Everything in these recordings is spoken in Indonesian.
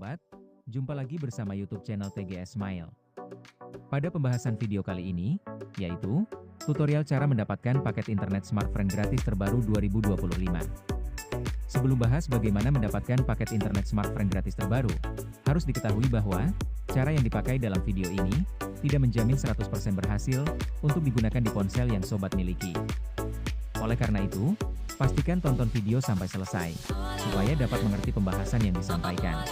sobat, jumpa lagi bersama YouTube channel TGS Smile. Pada pembahasan video kali ini, yaitu tutorial cara mendapatkan paket internet smartfren gratis terbaru 2025. Sebelum bahas bagaimana mendapatkan paket internet smartfren gratis terbaru, harus diketahui bahwa cara yang dipakai dalam video ini tidak menjamin 100% berhasil untuk digunakan di ponsel yang sobat miliki. Oleh karena itu, pastikan tonton video sampai selesai, supaya dapat mengerti pembahasan yang disampaikan.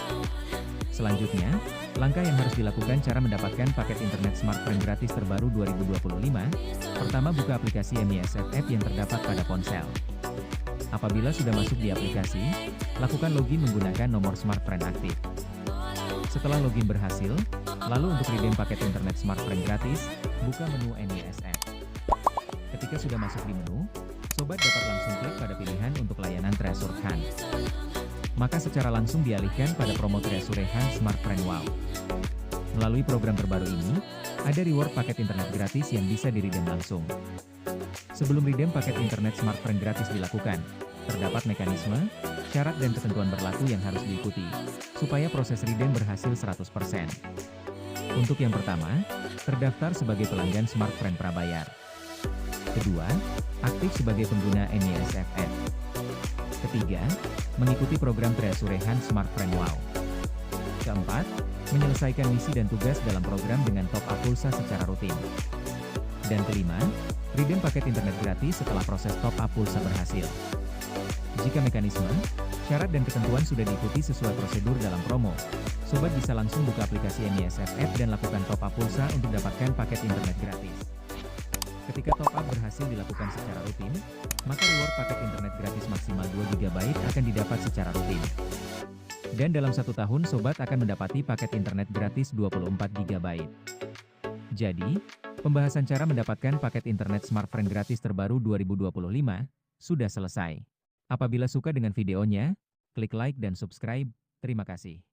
Selanjutnya, langkah yang harus dilakukan cara mendapatkan paket internet smartfren gratis terbaru 2025, pertama buka aplikasi MISFF yang terdapat pada ponsel. Apabila sudah masuk di aplikasi, lakukan login menggunakan nomor smartfren aktif. Setelah login berhasil, lalu untuk redeem paket internet smartfren gratis, buka menu MISF. Ketika sudah masuk di menu, sobat dapat langsung klik pada pilihan untuk layanan Treasure Hunt. Maka secara langsung dialihkan pada promo Treasure Hunt Smartfren Wow. Melalui program terbaru ini, ada reward paket internet gratis yang bisa di-redeem langsung. Sebelum redeem paket internet smartfren gratis dilakukan, terdapat mekanisme, syarat dan ketentuan berlaku yang harus diikuti, supaya proses redeem berhasil 100%. Untuk yang pertama, terdaftar sebagai pelanggan smartfren prabayar. Kedua, aktif sebagai pengguna MISFF. Ketiga, mengikuti program Treasure Hunt Smartfren Wow. Keempat, menyelesaikan misi dan tugas dalam program dengan top up pulsa secara rutin. Dan kelima, redeem paket internet gratis setelah proses top up pulsa berhasil. Jika mekanisme, syarat dan ketentuan sudah diikuti sesuai prosedur dalam promo, sobat bisa langsung buka aplikasi MISFF dan lakukan top up pulsa untuk dapatkan paket internet gratis. Ketika top up berhasil dilakukan secara rutin, maka reward paket internet gratis maksimal 2 GB akan didapat secara rutin. Dan dalam 1 tahun sobat akan mendapati paket internet gratis 24 GB. Jadi, pembahasan cara mendapatkan paket internet smartfren gratis terbaru 2025 sudah selesai. Apabila suka dengan videonya, klik like dan subscribe. Terima kasih.